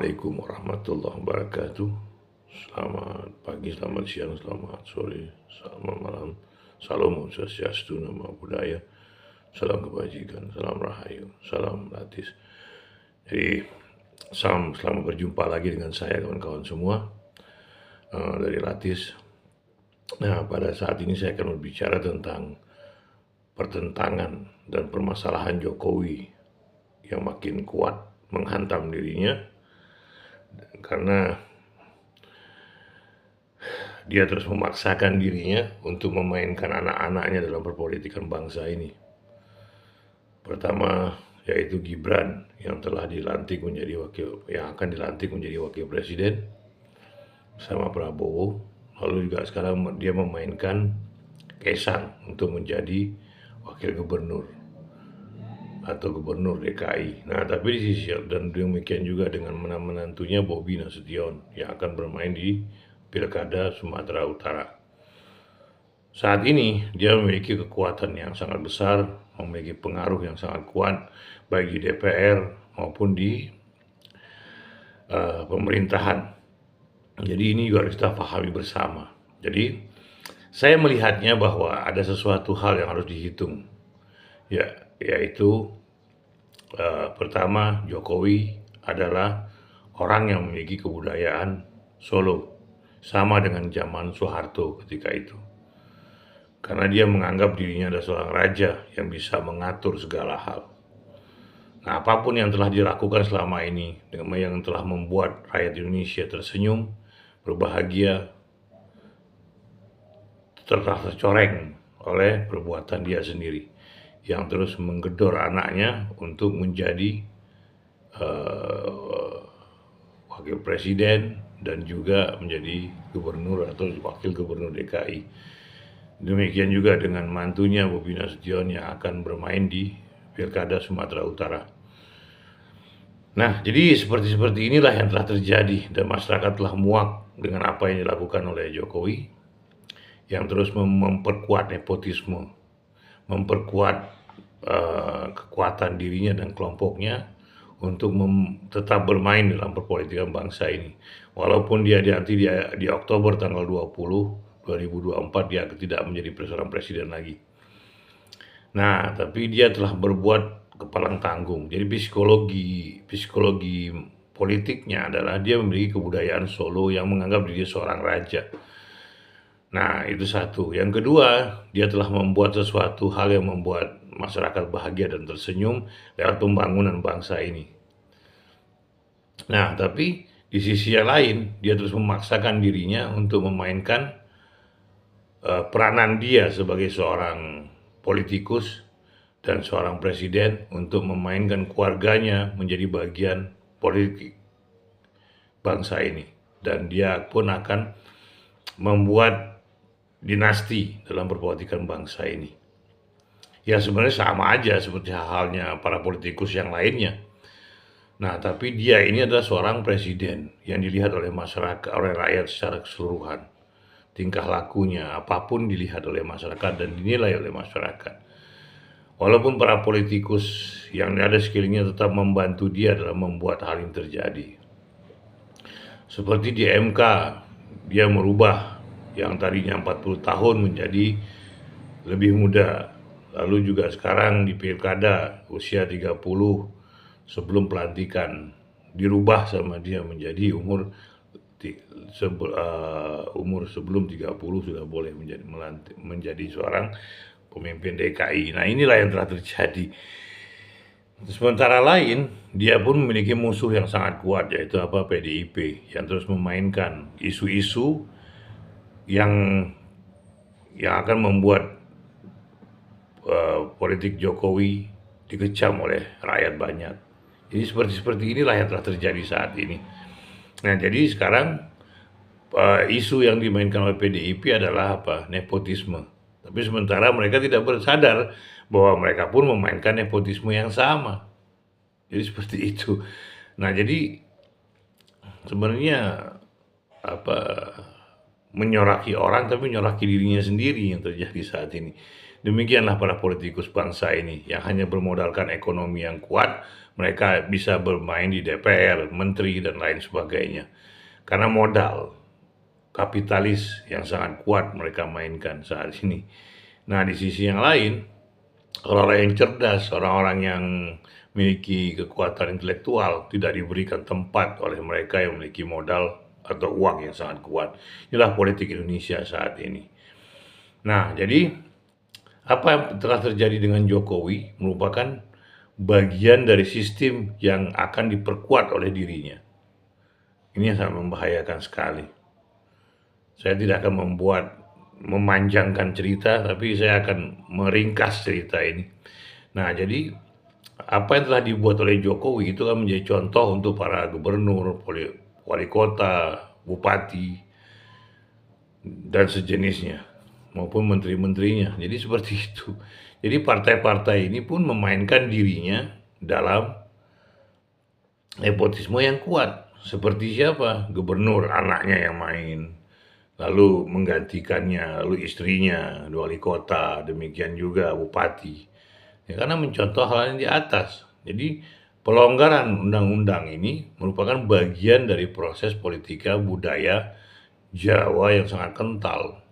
Assalamualaikum warahmatullahi wabarakatuh. Selamat pagi, selamat siang, selamat sore, selamat malam. Salam Om Swastiastu, Namo Buddhaya. Salam kebajikan, salam rahayu, salam latis. Jadi, selamat berjumpa lagi dengan saya kawan-kawan semua dari Latis. Nah, pada saat ini saya akan berbicara tentang pertentangan dan permasalahan Jokowi yang makin kuat menghantam dirinya karena dia terus memaksakan dirinya untuk memainkan anak-anaknya dalam perpolitikan bangsa ini. Pertama yaitu Gibran yang telah dilantik menjadi akan dilantik menjadi wakil presiden bersama Prabowo. Lalu juga sekarang dia memainkan Kaisang untuk menjadi wakil gubernur atau gubernur DKI. Nah, tapi di sisi dan demikian juga dengan menantunya Bobi Nasution yang akan bermain di Pilkada Sumatera Utara. Saat ini dia memiliki kekuatan yang sangat besar, memiliki pengaruh yang sangat kuat baik di DPR maupun di pemerintahan. Jadi ini juga harus kita pahami bersama. Jadi saya melihatnya bahwa ada sesuatu hal yang harus dihitung, yaitu pertama, Jokowi adalah orang yang memiliki kebudayaan Solo, sama dengan zaman Soeharto ketika itu. Karena dia menganggap dirinya adalah seorang raja yang bisa mengatur segala hal. Nah, apapun yang telah dilakukan selama ini, yang telah membuat rakyat Indonesia tersenyum, berbahagia, telah tercoreng oleh perbuatan dia sendiri yang terus menggedor anaknya untuk menjadi wakil presiden dan juga menjadi gubernur atau wakil gubernur DKI. Demikian juga dengan mantunya Bobi Nasution yang akan bermain di Pilkada Sumatera Utara. Nah, jadi seperti inilah yang telah terjadi dan masyarakat telah muak dengan apa yang dilakukan oleh Jokowi yang terus memperkuat nepotisme, memperkuat kekuatan dirinya dan kelompoknya untuk tetap bermain dalam perpolitikan bangsa ini. Walaupun dia nanti di Oktober tanggal 2024 dia tidak menjadi seorang presiden lagi. Nah, tapi dia telah berbuat kepalang tanggung. Jadi psikologi politiknya adalah dia memiliki kebudayaan Solo yang menganggap diri seorang raja. Nah, itu satu. Yang kedua, dia telah membuat sesuatu hal yang membuat masyarakat bahagia dan tersenyum lewat pembangunan bangsa ini. Nah, tapi di sisi yang lain, dia terus memaksakan dirinya untuk memainkan peranan dia sebagai seorang politikus dan seorang presiden untuk memainkan keluarganya menjadi bagian politik bangsa ini. Dan dia pun akan membuat dinasti dalam perpolitikan bangsa ini. Ya sebenarnya sama aja seperti halnya para politikus yang lainnya. Nah, tapi dia ini adalah seorang presiden yang dilihat oleh masyarakat, oleh rakyat secara keseluruhan. Tingkah lakunya, apapun dilihat oleh masyarakat dan dinilai oleh masyarakat. Walaupun para politikus yang ada sekelilingnya tetap membantu dia dalam membuat hal ini terjadi. Seperti di MK, dia merubah yang tadinya 40 tahun menjadi lebih muda. Lalu juga sekarang di Pilkada usia 30 sebelum pelantikan dirubah sama dia menjadi umur sebelum 30 sudah boleh menjadi seorang pemimpin DKI. Nah, inilah yang telah terjadi. Sementara lain, dia pun memiliki musuh yang sangat kuat, yaitu PDIP, yang terus memainkan isu-isu yang akan membuat politik Jokowi dikecam oleh rakyat banyak. Jadi seperti inilah yang telah terjadi saat ini. Nah, jadi sekarang isu yang dimainkan oleh PDIP adalah nepotisme. Tapi sementara mereka tidak bersadar bahwa mereka pun memainkan nepotisme yang sama. Jadi seperti itu. Nah, jadi sebenarnya menyoraki orang tapi menyoraki dirinya sendiri yang terjadi saat ini. Demikianlah para politikus bangsa ini yang hanya bermodalkan ekonomi yang kuat, mereka bisa bermain di DPR, menteri, dan lain sebagainya. Karena modal kapitalis yang sangat kuat mereka mainkan saat ini. Nah, di sisi yang lain, orang-orang yang cerdas, orang-orang yang memiliki kekuatan intelektual tidak diberikan tempat oleh mereka yang memiliki modal atau uang yang sangat kuat. Inilah politik Indonesia saat ini. Nah, jadi apa yang telah terjadi dengan Jokowi merupakan bagian dari sistem yang akan diperkuat oleh dirinya. Ini yang sangat membahayakan sekali. Saya tidak akan memanjangkan cerita, tapi saya akan meringkas cerita ini. Nah, jadi apa yang telah dibuat oleh Jokowi itu kan menjadi contoh untuk para gubernur, wali kota, bupati, dan sejenisnya, maupun menteri-menterinya. Jadi seperti itu. Jadi partai-partai ini pun memainkan dirinya dalam nepotisme yang kuat. Seperti siapa? Gubernur, anaknya yang main. Lalu menggantikannya, lalu istrinya, wali kota, demikian juga bupati. Ya, karena mencontoh hal yang di atas. Jadi pelonggaran undang-undang ini merupakan bagian dari proses politika budaya Jawa yang sangat kental.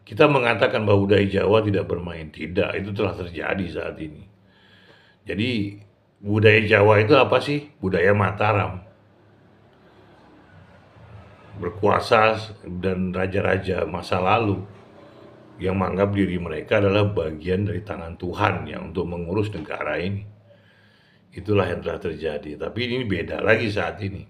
Kita mengatakan bahwa budaya Jawa tidak bermain. Tidak, itu telah terjadi saat ini. Jadi budaya Jawa itu apa sih? Budaya Mataram. Berkuasa dan raja-raja masa lalu yang menganggap diri mereka adalah bagian dari tangan Tuhan yang untuk mengurus negara ini. Itulah yang telah terjadi. Tapi ini beda lagi saat ini.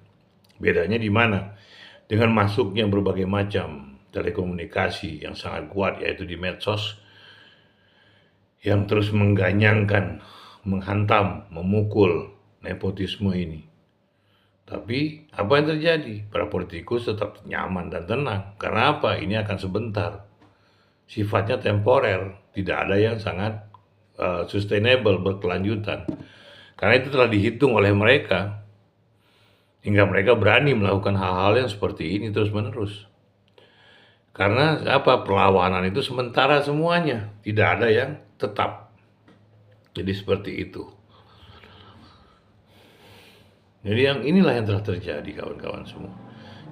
Bedanya di mana? Dengan masuknya berbagai macam telekomunikasi yang sangat kuat, yaitu di medsos, yang terus mengganyangkan, menghantam, memukul nepotisme ini. Tapi apa yang terjadi? Para politikus tetap nyaman dan tenang. Karena apa? Ini akan sebentar. Sifatnya temporer, tidak ada yang sangat sustainable, berkelanjutan. Karena itu telah dihitung oleh mereka, hingga mereka berani melakukan hal-hal yang seperti ini terus-menerus. Karena apa? Perlawanan itu sementara semuanya, tidak ada yang tetap. Jadi seperti itu. Jadi inilah yang telah terjadi, kawan-kawan semua.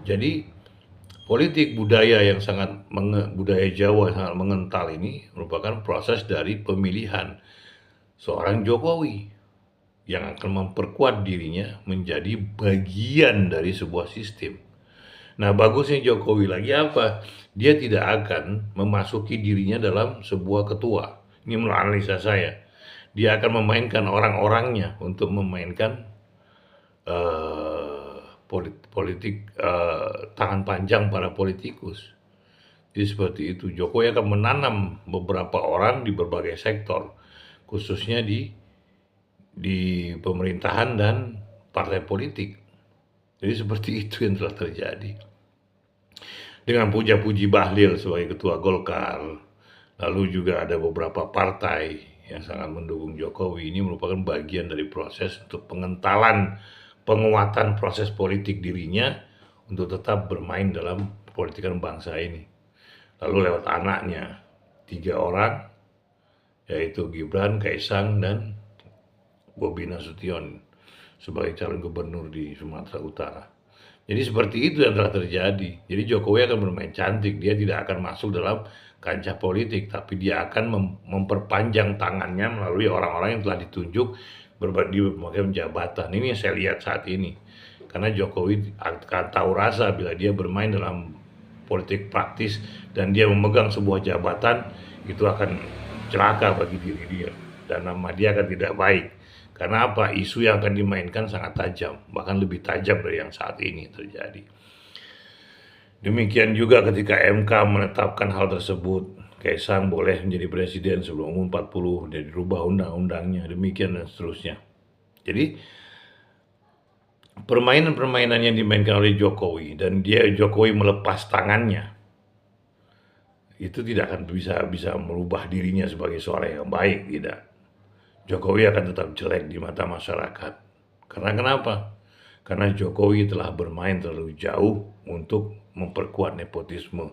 Jadi politik budaya yang sangat budaya Jawa yang sangat mengental ini merupakan proses dari pemilihan seorang Jokowi yang akan memperkuat dirinya menjadi bagian dari sebuah sistem. Nah, bagusnya Jokowi lagi apa? Dia tidak akan memasuki dirinya dalam sebuah ketua. Ini menurut analisa saya. Dia akan memainkan orang-orangnya untuk memainkan politik tangan panjang para politikus. Jadi seperti itu. Jokowi akan menanam beberapa orang di berbagai sektor, khususnya di pemerintahan dan partai politik. Jadi seperti itu yang telah terjadi. Dengan puja-puji Bahlil sebagai ketua Golkar, lalu juga ada beberapa partai yang sangat mendukung Jokowi. Ini merupakan bagian dari proses untuk penguatan proses politik dirinya untuk tetap bermain dalam politikan bangsa ini. Lalu lewat anaknya, 3 orang, yaitu Gibran, Kaisang, dan Bobi Nasution sebagai calon gubernur di Sumatera Utara. Jadi seperti itu yang telah terjadi. Jadi Jokowi akan bermain cantik, dia tidak akan masuk dalam kancah politik, tapi dia akan memperpanjang tangannya melalui orang-orang yang telah ditunjuk di berbagai jabatan. Ini yang saya lihat saat ini. Karena Jokowi akan tahu rasa bila dia bermain dalam politik praktis dan dia memegang sebuah jabatan, itu akan celaka bagi diri dia. Dan nama dia akan tidak baik. Karena apa? Isu yang akan dimainkan sangat tajam, bahkan lebih tajam dari yang saat ini terjadi. Demikian juga ketika MK menetapkan hal tersebut, Kaisang boleh menjadi presiden sebelum umur 40 dan dirubah undang-undangnya, demikian dan seterusnya. Jadi permainan-permainan yang dimainkan oleh Jokowi dan Jokowi melepas tangannya, itu tidak akan bisa merubah dirinya sebagai seorang yang baik, tidak. Jokowi akan tetap jelek di mata masyarakat. Karena kenapa? Karena Jokowi telah bermain terlalu jauh untuk memperkuat nepotisme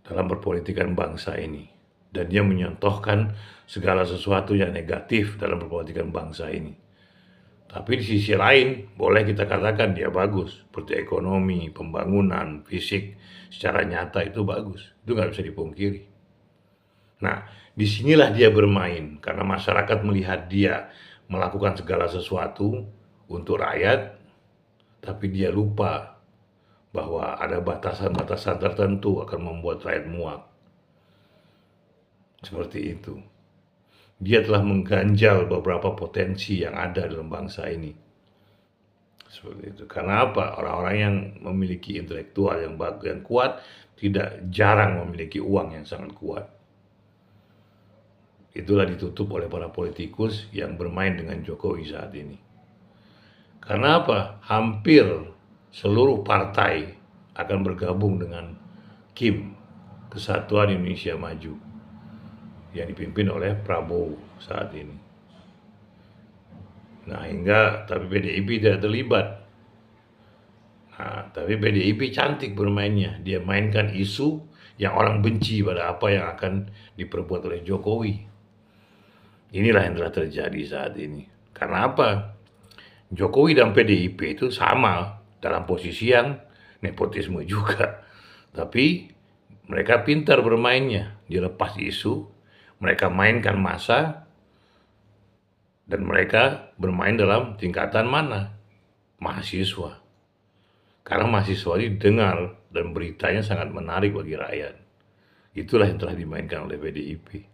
dalam perpolitikan bangsa ini. dan dia menyontohkan segala sesuatu yang negatif dalam perbautan bangsa ini. Tapi di sisi lain, boleh kita katakan dia bagus, seperti ekonomi, pembangunan, fisik, secara nyata itu bagus. Itu nggak bisa dipungkiri. Nah, disinilah dia bermain, karena masyarakat melihat dia melakukan segala sesuatu untuk rakyat, tapi dia lupa bahwa ada batasan-batasan tertentu akan membuat rakyat muak. Seperti itu. Dia telah mengganjal beberapa potensi yang ada dalam bangsa ini. Seperti itu. Karena apa? Orang-orang yang memiliki intelektual yang bagus, yang kuat, tidak jarang memiliki uang yang sangat kuat. Itulah ditutup oleh para politikus yang bermain dengan Jokowi saat ini. Karena apa? Hampir seluruh partai akan bergabung dengan KIM, Kesatuan Indonesia Maju, yang dipimpin oleh Prabowo saat ini. Nah, tapi PDIP tidak terlibat. Nah, tapi PDIP cantik bermainnya. Dia mainkan isu yang orang benci pada apa yang akan diperbuat oleh Jokowi. Inilah yang telah terjadi saat ini. Karena apa? Jokowi dan PDIP itu sama dalam posisi yang nepotisme juga. Tapi mereka pintar bermainnya. Dia lepas isu, mereka mainkan massa, dan mereka bermain dalam tingkatan mana? Mahasiswa. Karena mahasiswa ini dengar dan beritanya sangat menarik bagi rakyat. Itulah yang telah dimainkan oleh PDIP.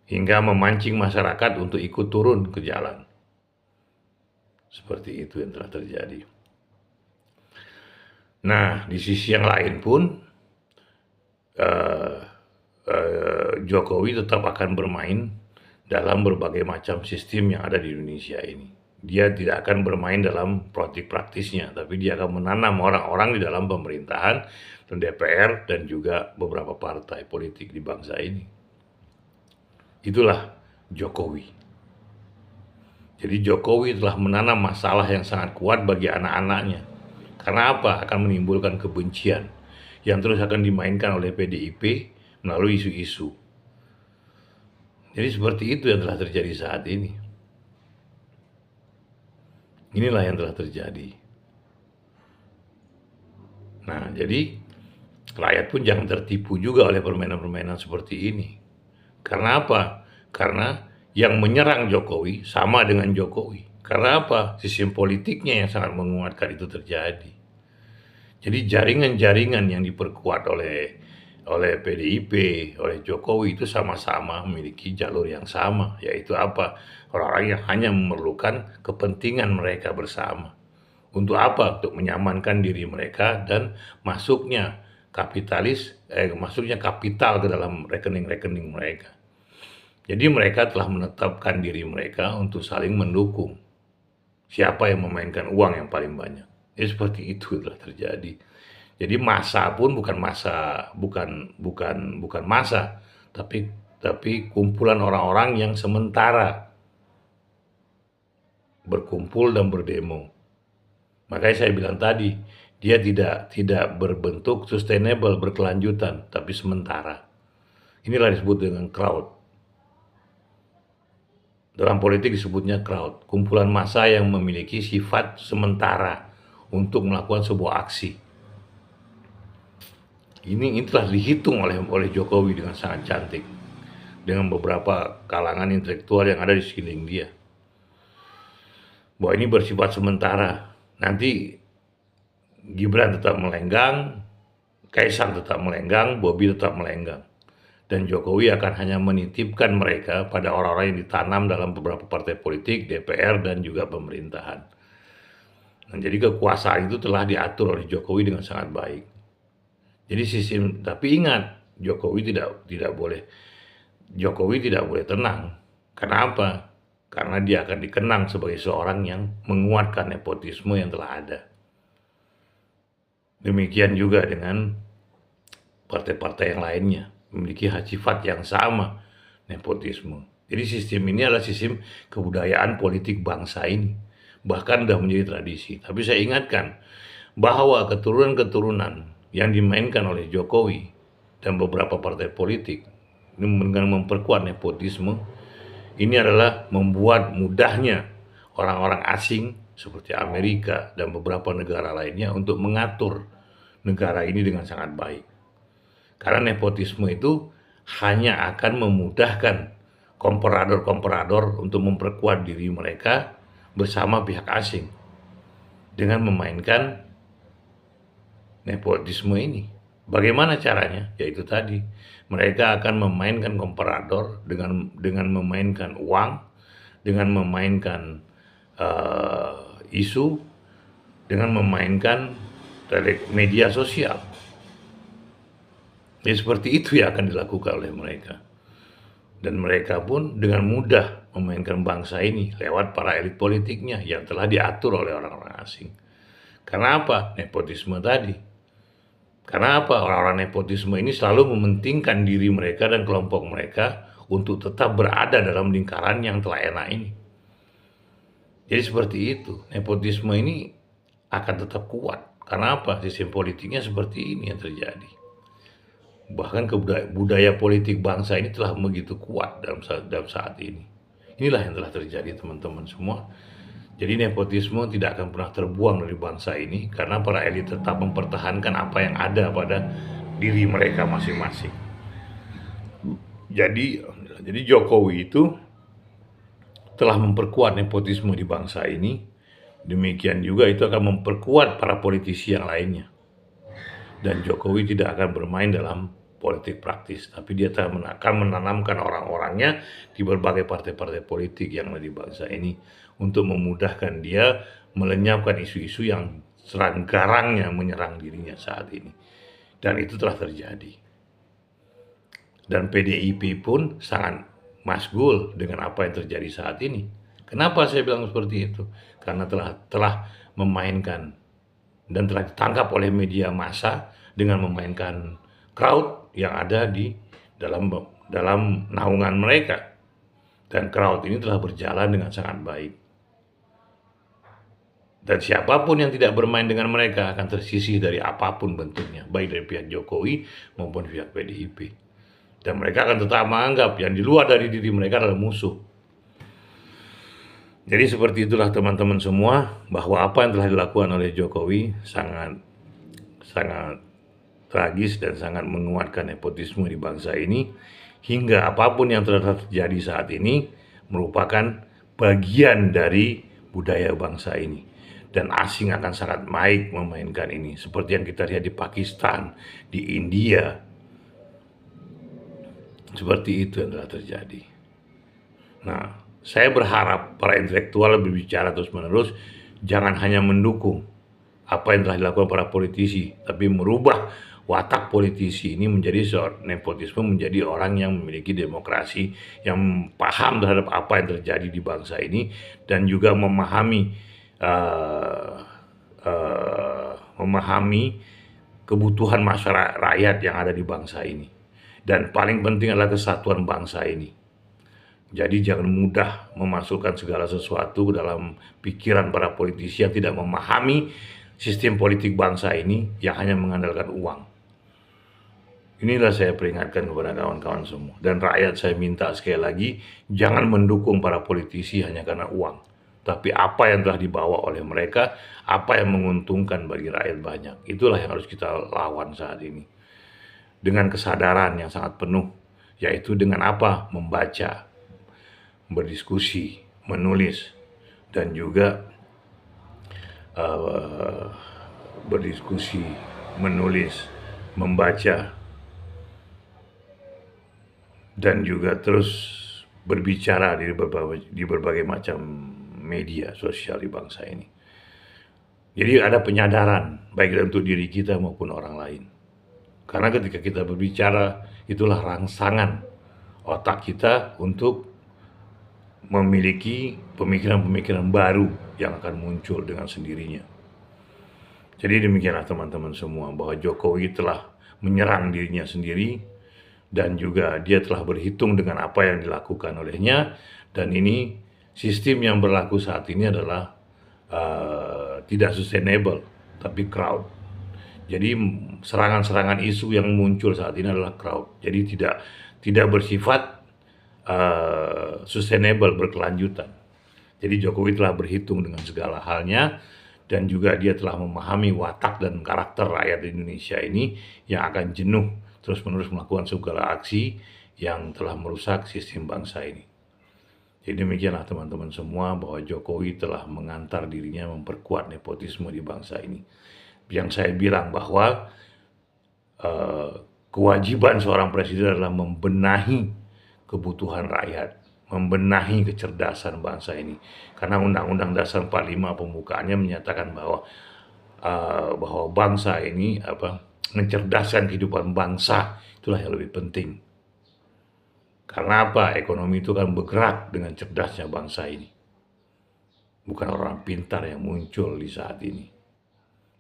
Hingga memancing masyarakat untuk ikut turun ke jalan. Seperti itu yang telah terjadi. Nah, di sisi yang lain pun, Jokowi tetap akan bermain dalam berbagai macam sistem yang ada di Indonesia ini. Dia tidak akan bermain dalam praktisnya, tapi dia akan menanam orang-orang di dalam pemerintahan dan DPR dan juga beberapa partai politik di bangsa ini. Itulah Jokowi. Jadi Jokowi telah menanam masalah yang sangat kuat bagi anak-anaknya. Karena apa? Akan menimbulkan kebencian yang terus akan dimainkan oleh PDIP melalui isu-isu. Jadi seperti itu yang telah terjadi saat ini. Inilah yang telah terjadi. Nah, jadi rakyat pun jangan tertipu juga oleh permainan-permainan seperti ini. Karena apa? Karena yang menyerang Jokowi sama dengan Jokowi. Karena apa? Sistem politiknya yang sangat menguatkan itu terjadi. Jadi jaringan-jaringan yang diperkuat oleh PDIP, oleh Jokowi itu sama-sama memiliki jalur yang sama, yaitu apa? Orang-orang yang hanya memerlukan kepentingan mereka bersama. Untuk apa? Untuk menyamankan diri mereka dan masuknya kapital ke dalam rekening-rekening mereka. Jadi mereka telah menetapkan diri mereka untuk saling mendukung. Siapa yang memainkan uang yang paling banyak? Ya seperti itu telah terjadi. Jadi massa pun bukan massa, tapi kumpulan orang-orang yang sementara berkumpul dan berdemo. Makanya saya bilang tadi, dia tidak berbentuk sustainable, berkelanjutan, tapi sementara. Inilah disebut dengan crowd. Dalam politik disebutnya crowd, kumpulan massa yang memiliki sifat sementara untuk melakukan sebuah aksi. Ini telah dihitung oleh Jokowi dengan sangat cantik, dengan beberapa kalangan intelektual yang ada di sekeliling dia, bahwa ini bersifat sementara. Nanti Gibran tetap melenggang, Kaisang tetap melenggang, Bobi tetap melenggang, dan Jokowi akan hanya menitipkan mereka pada orang-orang yang ditanam dalam beberapa partai politik, DPR, dan juga pemerintahan. Nah, jadi kekuasaan itu telah diatur oleh Jokowi dengan sangat baik. Jadi tapi ingat, Jokowi tidak boleh tenang. Kenapa? Karena dia akan dikenang sebagai seorang yang menguatkan nepotisme yang telah ada. Demikian juga dengan partai-partai yang lainnya, memiliki sifat yang sama, nepotisme. Jadi sistem ini adalah sistem kebudayaan politik bangsa ini, bahkan sudah menjadi tradisi. Tapi saya ingatkan bahwa keturunan-keturunan yang dimainkan oleh Jokowi dan beberapa partai politik dengan memperkuat nepotisme, ini adalah membuat mudahnya orang-orang asing seperti Amerika dan beberapa negara lainnya untuk mengatur negara ini dengan sangat baik. Karena nepotisme itu hanya akan memudahkan komprador-komprador untuk memperkuat diri mereka bersama pihak asing dengan memainkan nepotisme ini. Bagaimana caranya? Yaitu tadi, mereka akan memainkan komprador dengan memainkan uang, dengan memainkan isu, dengan memainkan media sosial. Ya, seperti itu yang akan dilakukan oleh mereka. Dan mereka pun dengan mudah memainkan bangsa ini lewat para elit politiknya yang telah diatur oleh orang-orang asing. Karena apa? Nepotisme tadi. Karena apa? Orang-orang nepotisme ini selalu mementingkan diri mereka dan kelompok mereka untuk tetap berada dalam lingkaran yang telah enak ini. Jadi seperti itu. Nepotisme ini akan tetap kuat. Karena apa? Sistem politiknya seperti ini yang terjadi. Bahkan budaya politik bangsa ini telah begitu kuat dalam saat ini. Inilah yang telah terjadi, teman-teman semua. Jadi nepotisme tidak akan pernah terbuang dari bangsa ini karena para elit tetap mempertahankan apa yang ada pada diri mereka masing-masing. Jadi Jokowi itu telah memperkuat nepotisme di bangsa ini. Demikian juga itu akan memperkuat para politisi yang lainnya. Dan Jokowi tidak akan bermain dalam politik praktis, tapi dia akan menanamkan orang-orangnya di berbagai partai-partai politik yang ada di bangsa ini untuk memudahkan dia melenyapkan isu-isu yang serang-garangnya menyerang dirinya saat ini. Dan itu telah terjadi. Dan PDIP pun sangat masgul dengan apa yang terjadi saat ini. Kenapa saya bilang seperti itu? Karena telah memainkan dan telah ditangkap oleh media massa dengan memainkan crowd yang ada di dalam naungan mereka, dan crowd ini telah berjalan dengan sangat baik, dan siapapun yang tidak bermain dengan mereka akan tersisih dari apapun bentuknya, baik dari pihak Jokowi maupun pihak PDIP, dan mereka akan tetap menganggap yang di luar dari diri mereka adalah musuh. Jadi seperti itulah teman-teman semua, bahwa apa yang telah dilakukan oleh Jokowi sangat tragis dan sangat menguatkan nepotisme di bangsa ini, hingga apapun yang telah terjadi saat ini merupakan bagian dari budaya bangsa ini, dan asing akan sangat baik memainkan ini, seperti yang kita lihat di Pakistan, di India. Seperti itu yang telah terjadi. Nah, saya berharap para intelektual berbicara terus-menerus, jangan hanya mendukung apa yang telah dilakukan para politisi, tapi merubah watak politisi ini menjadi nepotisme, menjadi orang yang memiliki demokrasi, yang paham terhadap apa yang terjadi di bangsa ini, dan juga memahami kebutuhan masyarakat rakyat yang ada di bangsa ini. Dan paling penting adalah kesatuan bangsa ini. Jadi jangan mudah memasukkan segala sesuatu ke dalam pikiran para politisi yang tidak memahami sistem politik bangsa ini yang hanya mengandalkan uang. Inilah saya peringatkan kepada kawan-kawan semua. Dan rakyat saya minta sekali lagi, jangan mendukung para politisi hanya karena uang. Tapi apa yang telah dibawa oleh mereka, apa yang menguntungkan bagi rakyat banyak. Itulah yang harus kita lawan saat ini. Dengan kesadaran yang sangat penuh, yaitu dengan apa? Membaca, berdiskusi, menulis, dan juga berdiskusi, menulis, membaca, dan juga terus berbicara di berbagai macam media sosial di bangsa ini. Jadi ada penyadaran baik untuk diri kita maupun orang lain. Karena ketika kita berbicara, itulah rangsangan otak kita untuk memiliki pemikiran-pemikiran baru yang akan muncul dengan sendirinya. Jadi demikianlah teman-teman semua, bahwa Jokowi telah menyerang dirinya sendiri, dan juga dia telah berhitung dengan apa yang dilakukan olehnya, dan ini sistem yang berlaku saat ini adalah tidak sustainable, tapi crowd. Jadi serangan-serangan isu yang muncul saat ini adalah crowd. Jadi tidak bersifat sustainable, berkelanjutan. Jadi Jokowi telah berhitung dengan segala halnya, dan juga dia telah memahami watak dan karakter rakyat Indonesia ini yang akan jenuh terus-menerus melakukan segala aksi yang telah merusak sistem bangsa ini. Jadi demikianlah teman-teman semua, bahwa Jokowi telah mengantar dirinya memperkuat nepotisme di bangsa ini. Yang saya bilang bahwa kewajiban seorang presiden adalah membenahi kebutuhan rakyat, membenahi kecerdasan bangsa ini. Karena Undang-Undang Dasar 45 pembukaannya menyatakan bahwa bangsa ini mencerdaskan kehidupan bangsa, itulah yang lebih penting. Karena apa? Ekonomi itu kan bergerak dengan cerdasnya bangsa ini. Bukan orang pintar yang muncul di saat ini.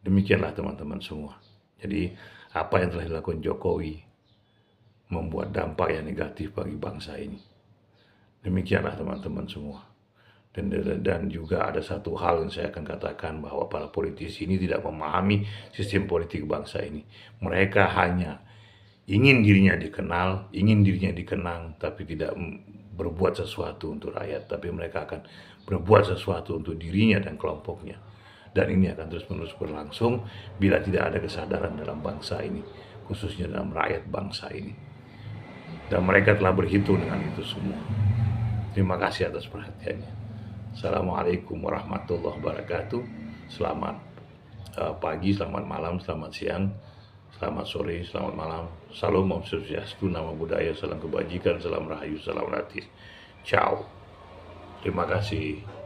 Demikianlah teman-teman semua. Jadi apa yang telah dilakukan Jokowi membuat dampak yang negatif bagi bangsa ini. Demikianlah teman-teman semua. Dan juga ada satu hal yang saya akan katakan, bahwa para politisi ini tidak memahami sistem politik bangsa ini. Mereka hanya ingin dirinya dikenal, ingin dirinya dikenang, tapi tidak berbuat sesuatu untuk rakyat. Tapi mereka akan berbuat sesuatu untuk dirinya dan kelompoknya. Dan ini akan terus-menerus berlangsung bila tidak ada kesadaran dalam bangsa ini, khususnya dalam rakyat bangsa ini. Dan mereka telah berhitung dengan itu semua. Terima kasih atas perhatiannya. Assalamualaikum warahmatullahi wabarakatuh. Selamat pagi, selamat malam, selamat siang, selamat sore, selamat malam. Salam Om Swastiastu, nama budaya, salam kebajikan, salam rahayu, salam latih. Ciao. Terima kasih.